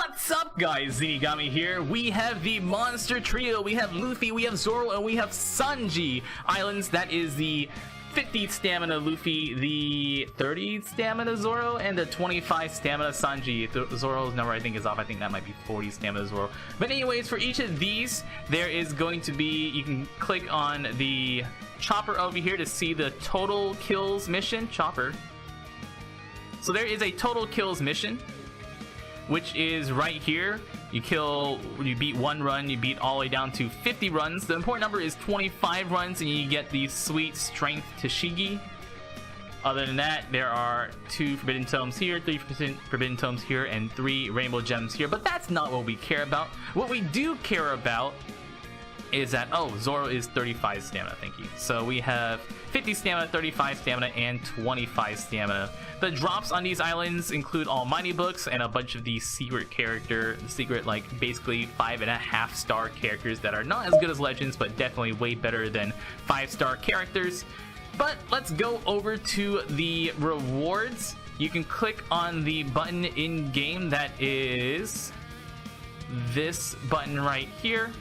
What's up, guys? Zeenigami here. We have the monster trio. We have Luffy, we have Zoro, and we have Sanji Islands. That is the 50 stamina Luffy, the 30 stamina Zoro, and the 25 stamina Sanji. Zoro's number I think is off. I think that might be 40 stamina Zoro. But anyways, for each of these, there is going to be, you can click on the chopper over here to see the total kills mission. Chopper. So there is a total kills mission, which is right here. You beat one run, you beat all the way down to 50 runs. The important number is 25 runs, and you get the sweet strength Tashigi. Other than that, there are 2 forbidden tomes here, 3 forbidden tomes here, and 3 rainbow gems here. But that's not what we care about. What we do care about is that, oh, Zoro is 35 stamina, thank you. So we have 50 stamina, 35 stamina, and 25 stamina. The drops on these islands include Almighty books and a bunch of these secret like basically 5.5 star characters that are not as good as Legends, but definitely way better than 5-star characters. But let's go over to the rewards. You can click on the button in game that is this button right here.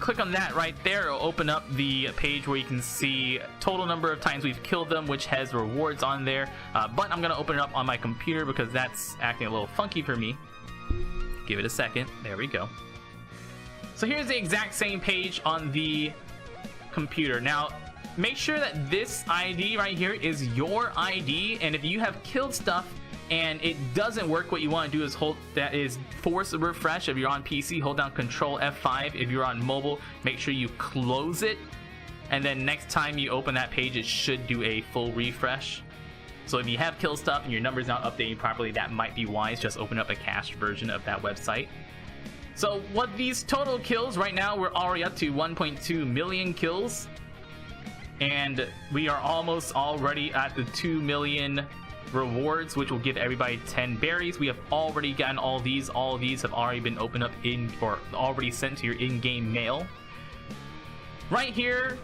Click on that right there. It'll open up the page where you can see total number of times we've killed them, which has rewards on there. But I'm gonna open it up on my computer because that's acting a little funky for me. Give it a second. There we go. So here's the exact same page on the computer. Now make sure that this ID right here is your ID, and if you have killed stuff and it doesn't work, what you want to do is force a refresh. If you're on PC, hold down Control F5. If you're on mobile, make sure you close it, and then next time you open that page, it should do a full refresh. So if you have killed stuff and your number's not updating properly, that might be wise. Just open up a cached version of that website. So what these total kills right now, we're already up to 1.2 million kills, and we are almost already at the 2 million rewards, which will give everybody 10 berries. We have already gotten all these. All of these have already been opened up or already sent to your in-game mail. Right here,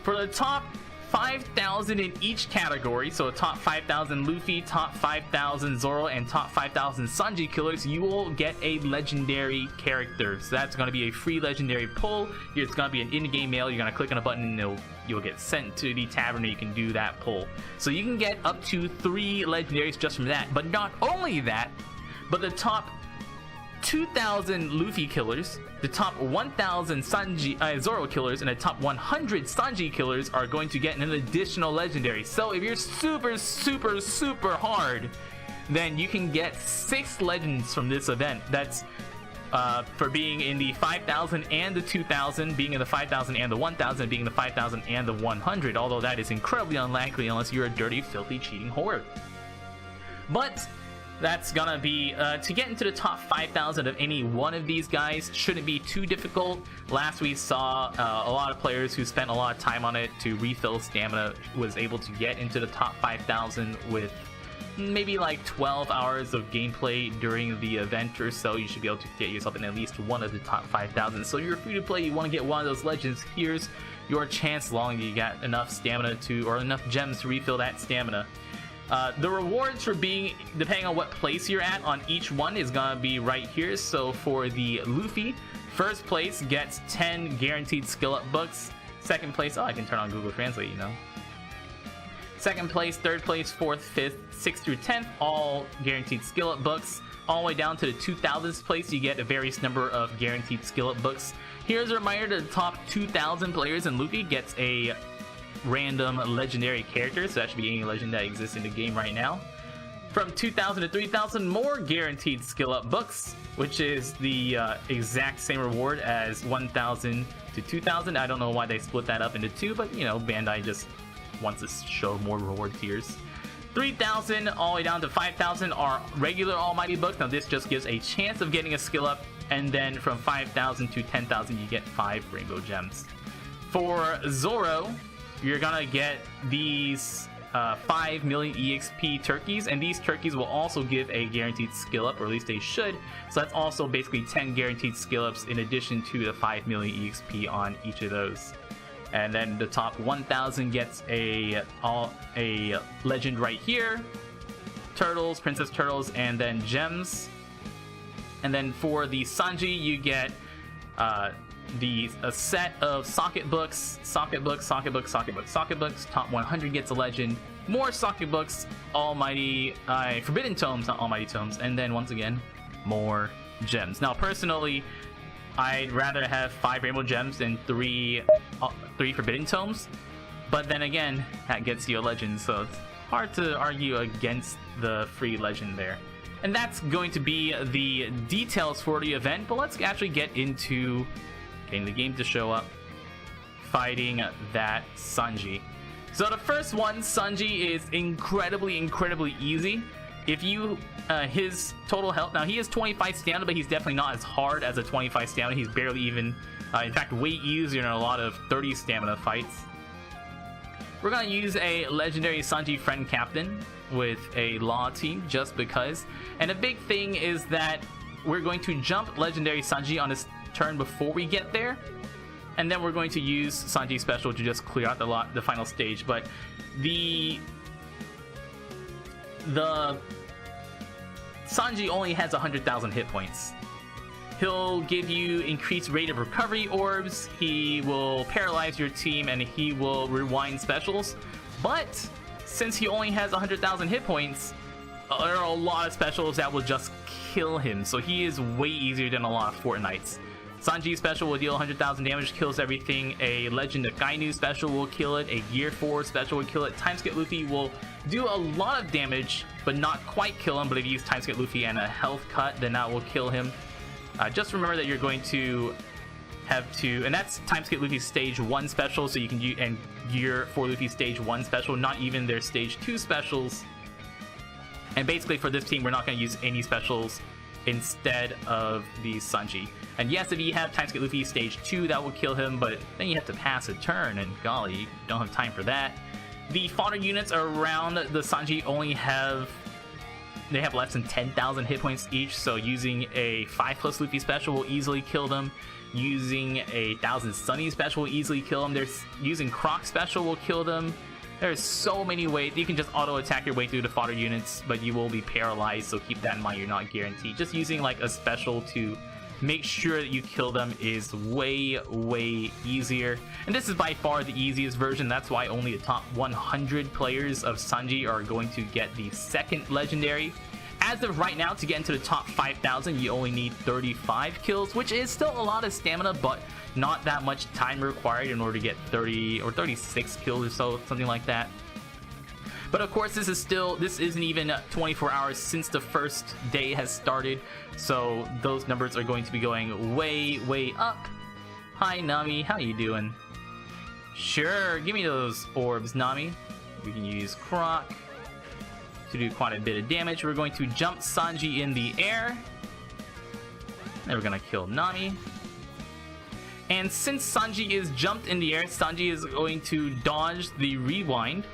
for the top 5,000 in each category, so top 5,000 Luffy, top 5,000 Zoro, and top 5,000 Sanji killers, you will get a legendary character. So that's going to be a free legendary pull. It's going to be an in-game mail. You're going to click on a button and you'll get sent to the tavern where you can do that pull. So you can get up to 3 legendaries just from that. But not only that, but the top 2,000 Luffy killers, the top 1,000 Zoro killers, and the top 100 Sanji killers are going to get an additional legendary. So if you're super hard, then you can get 6 legends from this event. That's for being in the 5,000 and the 2,000, being in the 5,000 and the 1,000, being in the 5,000 and the 100, although that is incredibly unlikely unless you're a dirty, filthy, cheating horde. But that's gonna be, to get into the top 5,000 of any one of these guys shouldn't be too difficult. Last we saw a lot of players who spent a lot of time on it to refill stamina was able to get into the top 5,000 with maybe like 12 hours of gameplay during the event or so. You should be able to get yourself in at least one of the top 5,000. So if you're free to play, you want to get one of those legends, here's your chance, long as you got enough stamina or enough gems to refill that stamina. The rewards for being, depending on what place you're at on each one, is gonna be right here. So for the Luffy, first place gets 10 guaranteed skill up books. Second place, oh, I can turn on Google Translate, you know. Second place, third place, fourth, fifth, 6th through 10th, all guaranteed skill up books. All the way down to the 2,000th place, you get a various number of guaranteed skill up books. Here's a reminder that the top 2,000 players in Luffy gets a random legendary character, so that should be any legend that exists in the game right now. From 2,000 to 3,000, more guaranteed skill up books, which is the exact same reward as 1,000 to 2,000. I don't know why they split that up into 2, but you know, Bandai just wants to show more reward tiers. 3,000 all the way down to 5,000 are regular Almighty books. Now this just gives a chance of getting a skill up, and then from 5,000 to 10,000 you get 5 rainbow gems. For Zoro, you're gonna get these 5 million EXP turkeys, and these turkeys will also give a guaranteed skill up, or at least they should. So that's also basically 10 guaranteed skill ups in addition to the 5 million EXP on each of those. And then the top 1,000 gets a legend right here. turtles, princess turtles, and then gems. And then for the Sanji, you get a set of socket books. Top 100 gets a legend. More socket books, almighty, forbidden tomes, not almighty tomes, and then once again, more gems. Now, personally, I'd rather have 5 rainbow gems than 3 forbidden tomes, but then again, that gets you a legend, so it's hard to argue against the free legend there. And that's going to be the details for the event, but let's actually get into getting the game to show up, fighting that Sanji. So the first one, Sanji, is incredibly easy. If you, his total health, now he has 25 stamina, but he's definitely not as hard as a 25 stamina. He's barely even, in fact, way easier in a lot of 30 stamina fights. We're gonna use a legendary Sanji friend captain with a law team just because. And a big thing is that we're going to jump legendary Sanji on his turn before we get there. And then we're going to use Sanji special to just clear out the final stage. But the Sanji only has 100,000 hit points. He'll give you increased rate of recovery orbs, he will paralyze your team, and he will rewind specials. But since he only has 100,000 hit points, there are a lot of specials that will just kill him. So he is way easier than a lot of Fortnites. Sanji's special will deal 100,000 damage, kills everything. A Legend Akainu special will kill it. A Gear 4 special will kill it. Timeskip Luffy will do a lot of damage, but not quite kill him. But if you use Timeskip Luffy and a health cut, then that will kill him. Just remember that you're going to have to, and that's Timeskip Luffy's stage 1 special, so you can use, and Gear 4 Luffy's stage 1 special, not even their stage 2 specials. And basically for this team, we're not going to use any specials instead of the Sanji. And yes, if you have Timeskip Luffy stage 2, that will kill him, but then you have to pass a turn, and golly, you don't have time for that. The fodder units around the Sanji only have, they have less than 10,000 hit points each, so using a 5+ Luffy special will easily kill them. Using a 1,000 Sunny special will easily kill them. Using Croc special will kill them. There's so many ways. You can just auto-attack your way through the fodder units, but you will be paralyzed, so keep that in mind. You're not guaranteed. Just using like a special to make sure that you kill them is way easier. And this is by far the easiest version. That's why only the top 100 players of Sanji are going to get the second legendary. As of right now, to get into the top 5,000, you only need 35 kills, which is still a lot of stamina, but not that much time required in order to get 30 or 36 kills or so, something like that. But of course, this isn't even 24 hours since the first day has started, so those numbers are going to be going way up. Hi Nami, how you doing? Sure, give me those orbs, Nami. We can use Croc to do quite a bit of damage. We're going to jump Sanji in the air. Then we're gonna kill Nami. And since Sanji is jumped in the air, Sanji is going to dodge the rewind.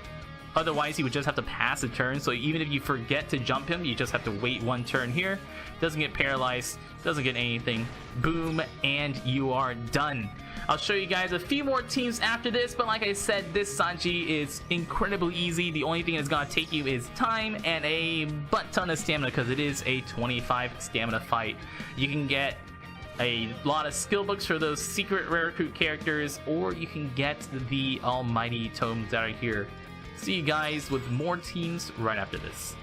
Otherwise, he would just have to pass a turn. So even if you forget to jump him, you just have to wait one turn here. Doesn't get paralyzed, doesn't get anything. Boom, and you are done. I'll show you guys a few more teams after this, but like I said, this Sanji is incredibly easy. The only thing that's gonna take you is time and a butt ton of stamina, because it is a 25 stamina fight. You can get a lot of skill books for those secret rare recruit characters, or you can get the almighty tomes that are here. See you guys with more teams right after this.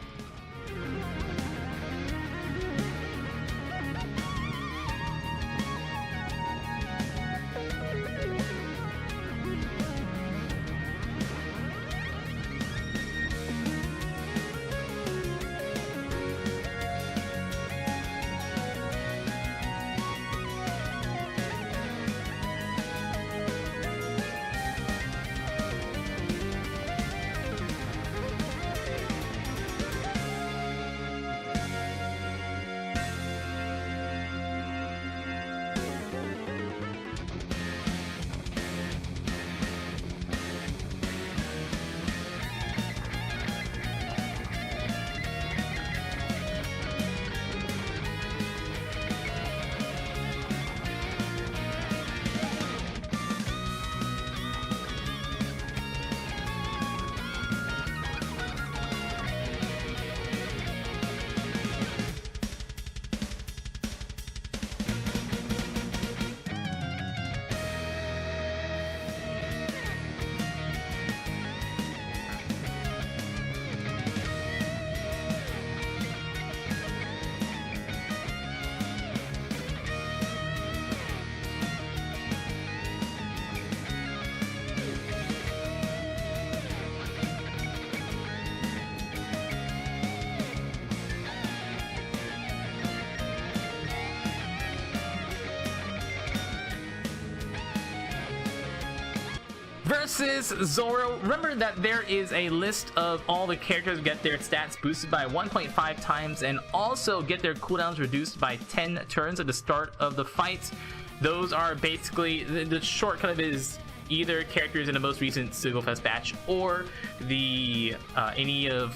versus Zoro. Remember that there is a list of all the characters who get their stats boosted by 1.5 times and also get their cooldowns reduced by 10 turns at the start of the fight. Those are basically, the shortcut is either characters in the most recent Sigil Fest batch or the any of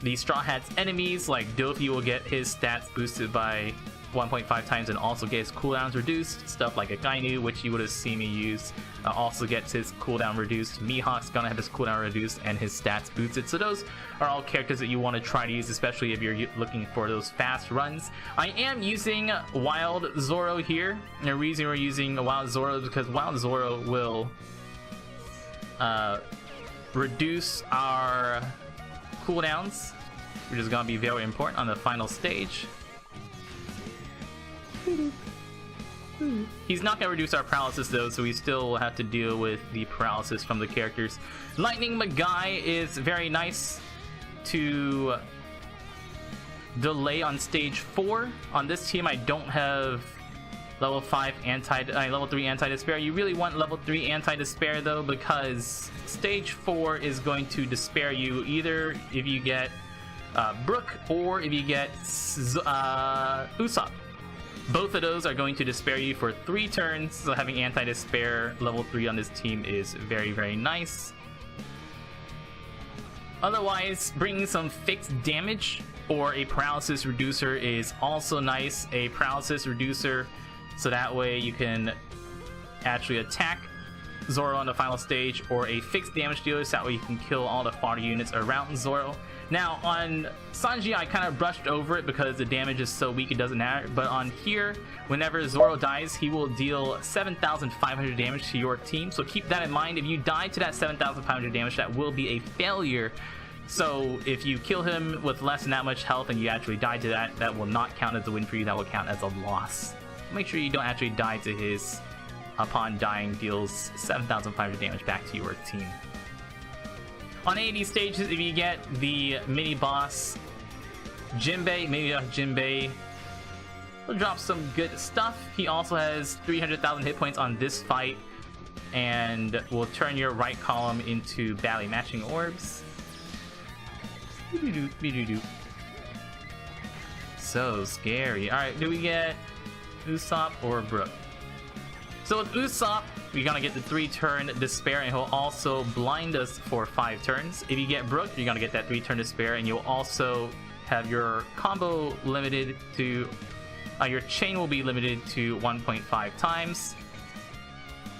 the Straw Hat's enemies. Like Dofi will get his stats boosted by 1.5 times and also get his cooldowns reduced. Stuff like Akainu, which you would have seen me use, also gets his cooldown reduced. Mihawk's gonna have his cooldown reduced and his stats boosted. So those are all characters that you want to try to use, especially if you're looking for those fast runs. I am using Wild Zoro here, and the reason we're using Wild Zoro is because Wild Zoro will reduce our cooldowns, which is going to be very important on the final stage. He's not going to reduce our paralysis though, so we still will have to deal with the paralysis from the characters. Lightning Magai is very nice to delay on stage 4. On this team I don't have level 5 level 3 anti-despair. You really want level 3 anti-despair though, because stage 4 is going to despair you either if you get Brook or if you get Usopp. Both of those are going to despair you for 3 turns, so having anti-despair level 3 on this team is very, very nice. Otherwise, bringing some fixed damage or a paralysis reducer is also nice. A paralysis reducer, so that way you can actually attack Zoro on the final stage, or a fixed damage dealer, so that way you can kill all the fodder units around Zoro. Now on Sanji I kind of brushed over it because the damage is so weak it doesn't matter, but on here, whenever Zoro dies, he will deal 7,500 damage to your team, so keep that in mind. If you die to that 7,500 damage, that will be a failure. So if you kill him with less than that much health and you actually die to that, that will not count as a win for you, that will count as a loss. Make sure you don't actually die to his, upon dying deals 7,500 damage back to your team. On any of these stages, if you get the mini boss Jinbei, maybe Jinbei will drop some good stuff. He also has 300,000 hit points on this fight and will turn your right column into badly matching orbs. So scary. Alright, do we get Usopp or Brook? So with Usopp, we're gonna get the 3-turn despair, and he'll also blind us for 5 turns. If you get Brook, you're gonna get that 3-turn despair, and you'll also have your combo limited to, your chain will be limited to 1.5 times.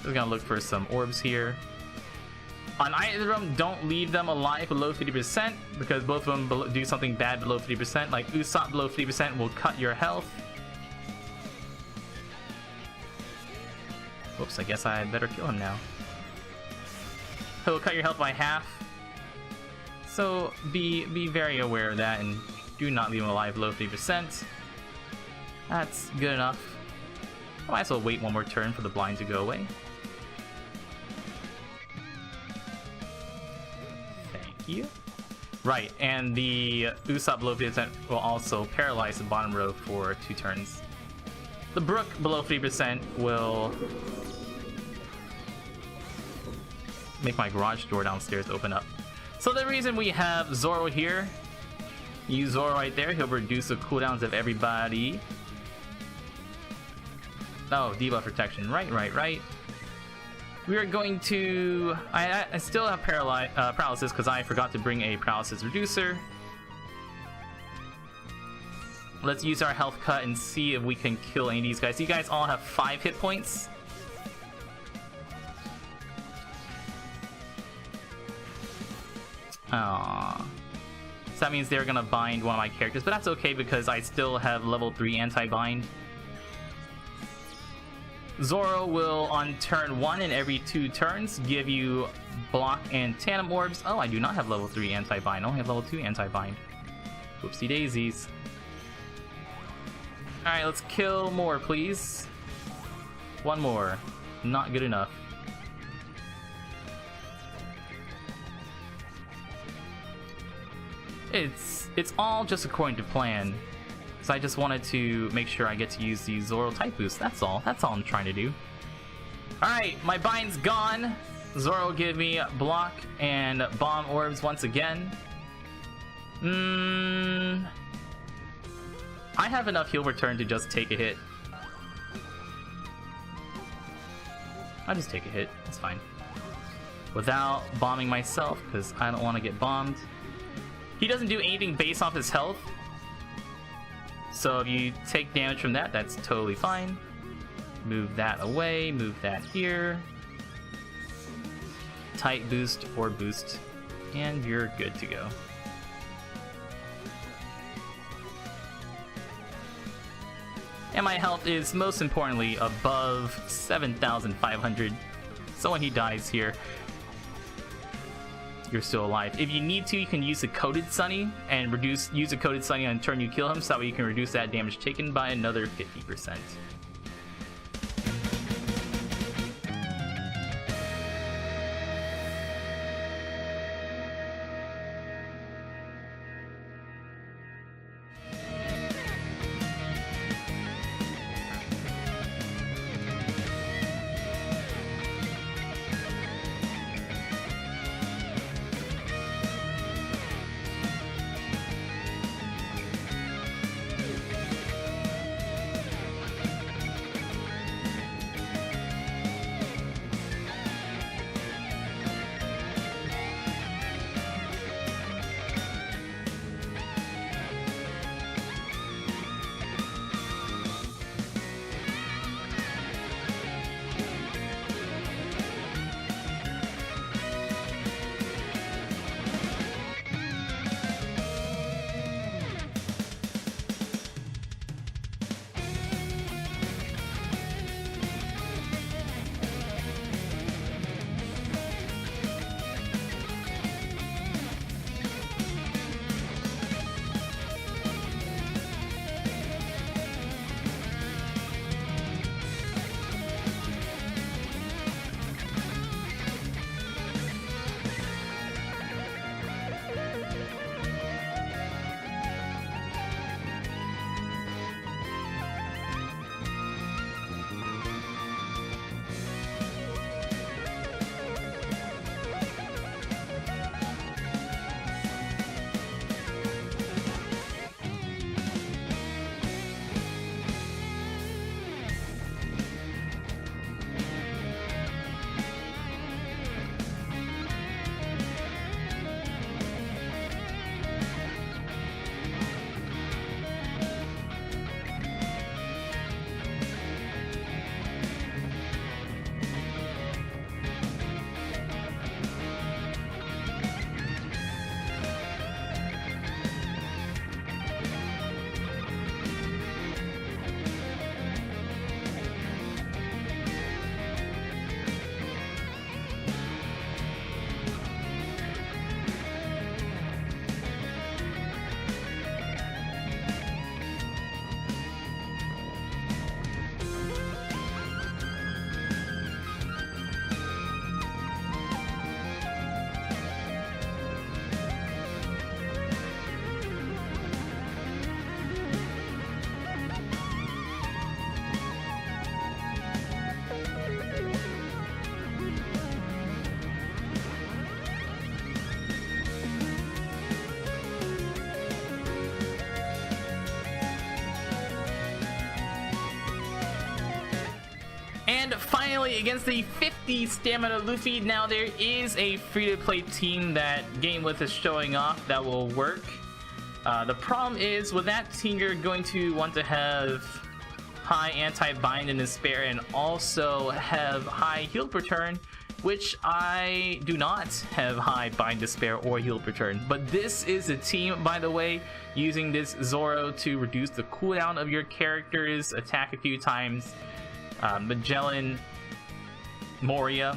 We're gonna look for some orbs here. On either of them, don't leave them alive below 50%, because both of them do something bad below 50%. Like Usopp below 50% will cut your health. Whoops, I guess I had better kill him now. He'll cut your health by half. So be very aware of that and do not leave him alive below 50%. That's good enough. I might as well wait one more turn for the blind to go away. Thank you. Right, and the Usopp below 50% will also paralyze the bottom row for 2 turns. The Brook below 50% will make my garage door downstairs open up. So the reason we have Zoro here, use Zoro right there, he'll reduce the cooldowns of everybody. Oh, debuff protection, right. We are going to, I still have paralysis because I forgot to bring a paralysis reducer. Let's use our health cut and see if we can kill any of these guys. You guys all have 5 hit points. Aww. So that means they're gonna bind one of my characters, but that's okay because I still have level 3 anti-bind. Zoro will, on turn 1 and every 2 turns, give you block and tandem orbs. Oh, I do not have level 3 anti-bind. I only have level 2 anti-bind. Whoopsie daisies. Alright, let's kill more, please. 1 more. Not good enough. It's all just according to plan. So I just wanted to make sure I get to use the Zoro type boost. That's all. That's all I'm trying to do. Alright, my bind's gone. Zoro give me block and bomb orbs once again. I have enough heal return to just take a hit. I'll just take a hit, it's fine. Without bombing myself, because I don't want to get bombed. He doesn't do anything based off his health. So if you take damage from that, that's totally fine. Move that away, move that here. Tight boost or boost, and you're good to go. And my health is most importantly above 7,500. So when he dies here, you're still alive. If you need to, you can use a Coated Sunny and use a Coated Sunny on turn you kill him, so that way you can reduce that damage taken by another 50%. And finally, against the 50 Stamina Luffy, now there is a free-to-play team that Gamewith is showing off that will work. The problem is, with that team, you're going to want to have high anti-bind and despair, and also have high healed return, which I do not have high bind despair or healed return. But this is a team, by the way, using this Zoro to reduce the cooldown of your character's attack a few times. Magellan, Moria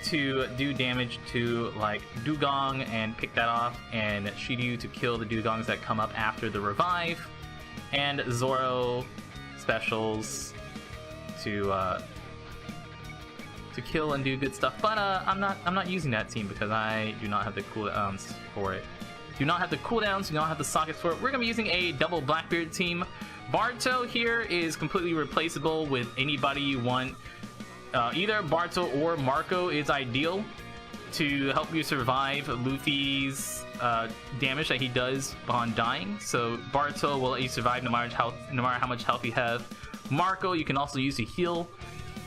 to do damage to like Dugong and pick that off, and Shiryu to kill the Dugongs that come up after the revive, and Zoro specials to kill and do good stuff. But I'm not using that team because I do not have the cooldowns for it. Do not have the cooldowns, do not have the sockets for it. We're gonna be using a double Blackbeard team. Barto here is completely replaceable with anybody you want. either Barto or Marco is ideal to help you survive Luffy's damage that he does upon dying. So Barto will let you survive no matter how much health you have. Marco you can also use to heal.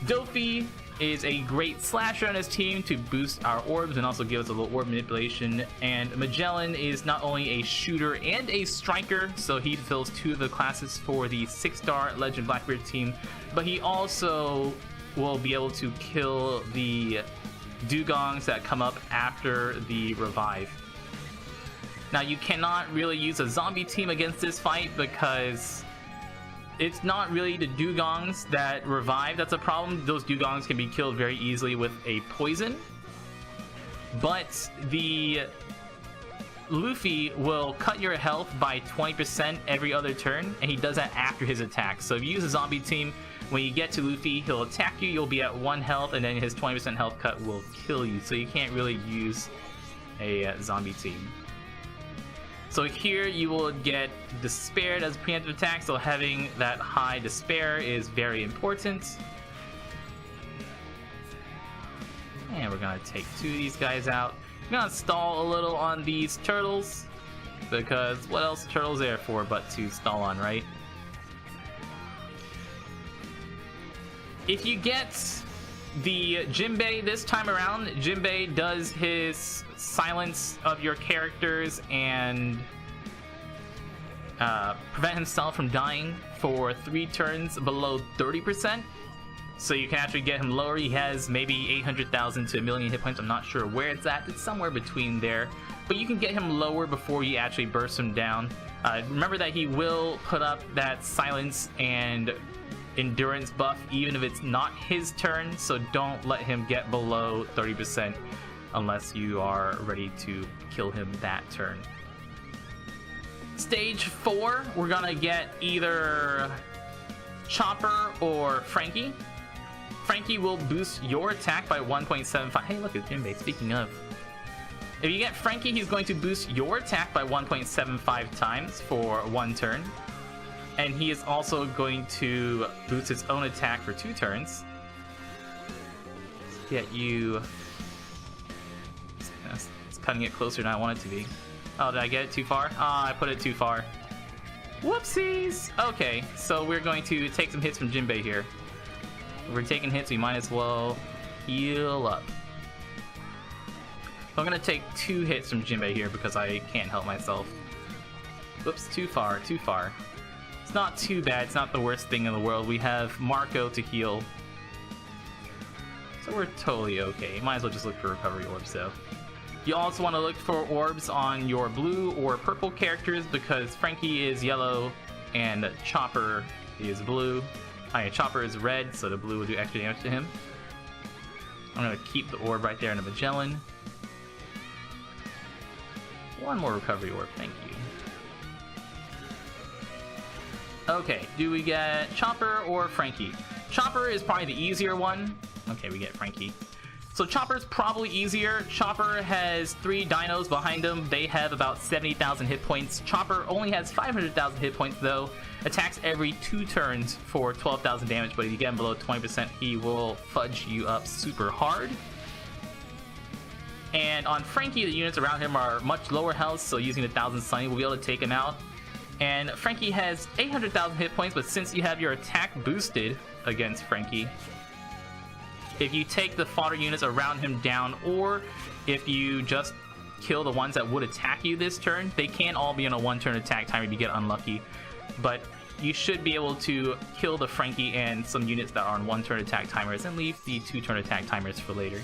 Dofi is a great slasher on his team to boost our orbs and also give us a little orb manipulation. And Magellan is not only a shooter and a striker, so he fulfills 2 of the classes for the 6-star Legend Blackbeard team, but he also will be able to kill the dugongs that come up after the revive. Now you cannot really use a zombie team against this fight because it's not really the dugongs that revive that's a problem. Those dugongs can be killed very easily with a poison, but the Luffy will cut your health by 20% every other turn, and he does that after his attack. So if you use a zombie team, when you get to Luffy, he'll attack you, you'll be at 1 health, and then his 20% health cut will kill you. So you can't really use a zombie team. So here you will get Despaired as a preemptive attack, so having that high Despair is very important. And we're gonna take 2 of these guys out. I'm gonna stall a little on these turtles, because what else are turtles there for but to stall on, right? If you get the Jinbei this time around, Jinbei does his silence of your characters and prevent himself from dying for 3 turns below 30%. So you can actually get him lower. He has maybe 800,000 to 1 million hit points. I'm not sure where it's at. It's somewhere between there. But you can get him lower before you actually burst him down. Remember that he will put up that silence and endurance buff even if it's not his turn, so don't let him get below 30% unless you are ready to kill him that turn. Stage 4, we're gonna get either Chopper or Frankie. Frankie will boost your attack by 1.75. Hey, look, it's Jinbei. Speaking of, if you get Frankie, he's going to boost your attack by 1.75 times for 1 turn. And he is also going to boost his own attack for 2 turns. Let's get you... It's cutting it closer than I want it to be. Oh, did I get it too far? I put it too far. Whoopsies! Okay, so we're going to take some hits from Jinbei here. If we're taking hits, we might as well heal up. I'm going to take 2 hits from Jinbei here because I can't help myself. Whoops, too far, too far. It's not too bad, it's not the worst thing in the world. We have Marco to heal, so we're totally okay. Might as well just look for recovery orbs though. You also want to look for orbs on your blue or purple characters because Frankie is yellow and Chopper is blue. Chopper is red, so the blue will do extra damage to him. I'm going to keep the orb right there in the Magellan. 1 more recovery orb, thank you. Okay, do we get Chopper or Frankie? Chopper is probably the easier one. Okay, we get Frankie. So Chopper's probably easier. Chopper has 3 dinos behind him. They have about 70,000 hit points. Chopper only has 500,000 hit points though. Attacks every 2 turns for 12,000 damage, but if you get him below 20%, he will fudge you up super hard. And on Frankie, the units around him are much lower health, so using 1,000 Sunny will be able to take him out. And Frankie has 800,000 hit points, but since you have your attack boosted against Frankie, if you take the fodder units around him down, or if you just kill the ones that would attack you this turn, they can all be on a 1-turn attack timer if you get unlucky. But you should be able to kill the Frankie and some units that are on 1-turn attack timers and leave the 2-turn attack timers for later.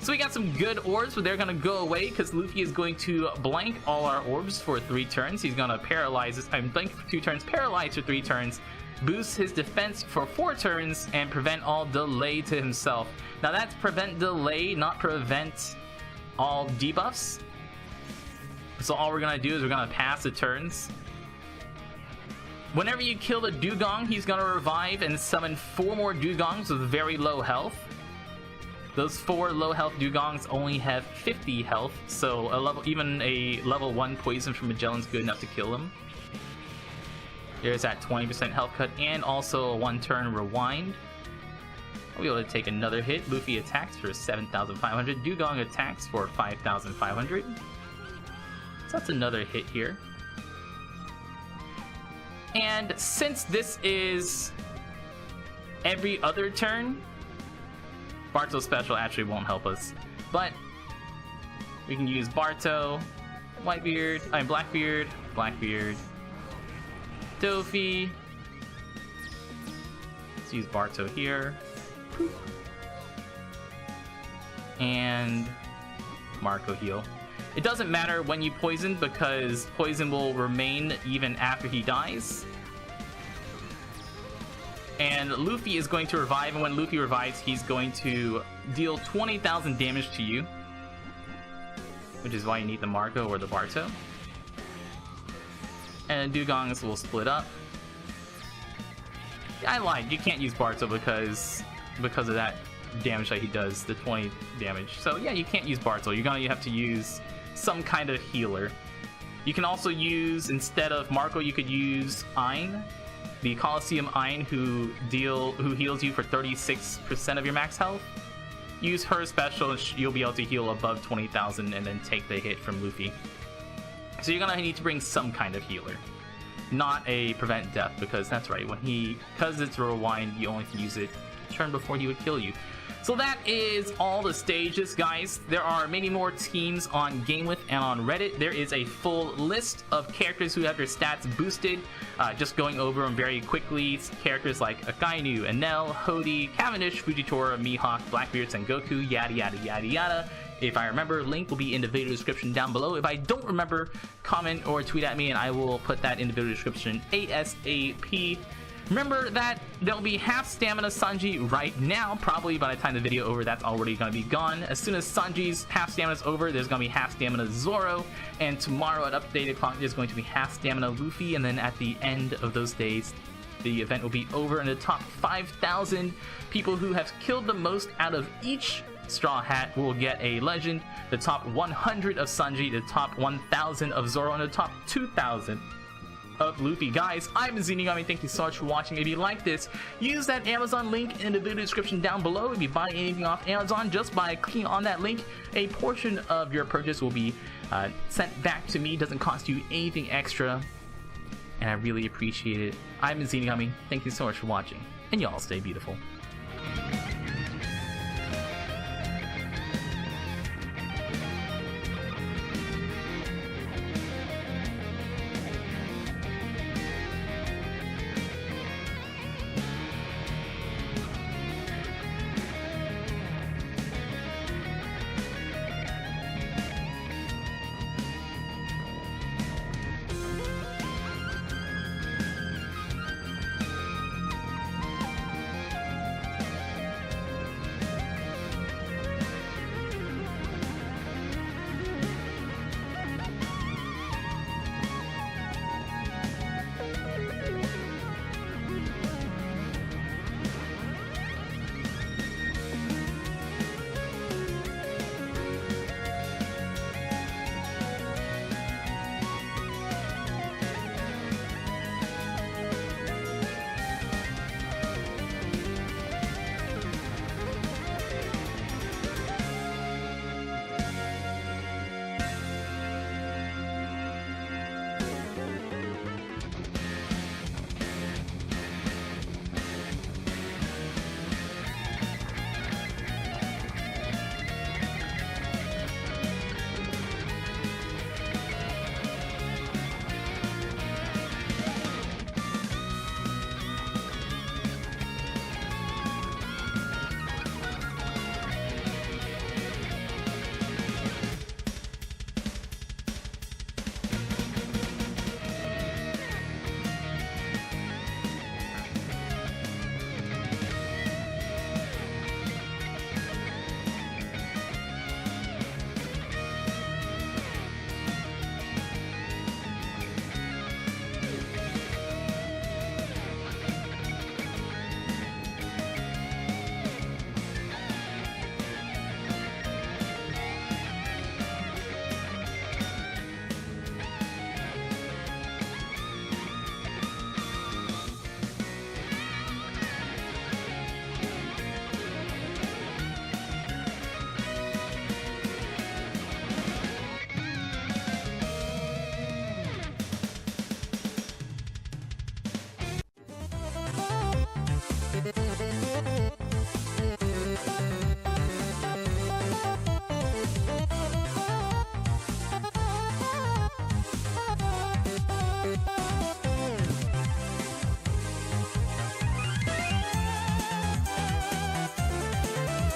So we got some good orbs, but they're going to go away because Luffy is going to blank all our orbs for 3 turns. He's going to paralyze us. Blank for 2 turns, paralyze for 3 turns, boost his defense for 4 turns, and prevent all delay to himself. Now that's prevent delay, not prevent all debuffs. So all we're going to do is we're going to pass the turns. Whenever you kill the dugong, he's going to revive and summon 4 more dugongs with very low health. Those 4 low health dugongs only have 50 health, so even a level 1 poison from Magellan's good enough to kill him. There's that 20% health cut and also a 1-turn rewind. I'll be able to take another hit. Luffy attacks for 7,500. Dugong attacks for 5,500. So that's another hit here. And since this is every other turn, Barto's special actually won't help us. But we can use Barto, Blackbeard, Dofi. Let's use Barto here. And Marco heal. It doesn't matter when you poison because poison will remain even after he dies. And Luffy is going to revive, and when Luffy revives, he's going to deal 20,000 damage to you. Which is why you need the Marco or the Barto. And Dugongs will split up. I lied, you can't use Barto because of that damage that he does, the 20 damage. So yeah, you can't use Barto. You're gonna have to use some kind of healer. You can also use, instead of Marco, you could use Ein, the Coliseum Ein, who heals you for 36% of your max health. Use her special, and you'll be able to heal above 20,000 and then take the hit from Luffy. So you're gonna need to bring some kind of healer, not a prevent death, because that's right, because it's a rewind, you only can use it turn before he would kill you. So that is all the stages, guys. There are many more teams on GameWith and on Reddit. There is a full list of characters who have their stats boosted. Just going over them very quickly. Characters like Akainu, Enel, Hody, Cavendish, Fujitora, Mihawk, Blackbeard, Sengoku, yada yada yada yada. If I remember, link will be in the video description down below. If I don't remember, comment or tweet at me and I will put that in the video description ASAP. Remember that there'll be half Stamina Sanji right now. Probably by the time the video over, that's already going to be gone. As soon as Sanji's half stamina is over, there's going to be half Stamina Zoro. And tomorrow at updated clock, there's going to be half Stamina Luffy. And then at the end of those days, the event will be over. And the top 5,000 people who have killed the most out of each Straw Hat will get a legend. The top 100 of Sanji, the top 1,000 of Zoro, and the top 2,000 of Luffy. Guys, I'm Zeenigami. Thank you so much for watching. If you like this, use that Amazon link in the video description down below. If you buy anything off Amazon, just by clicking on that link, a portion of your purchase will be sent back to me. It doesn't cost you anything extra, and I really appreciate it. I'm Zeenigami. Thank you so much for watching, and y'all stay beautiful.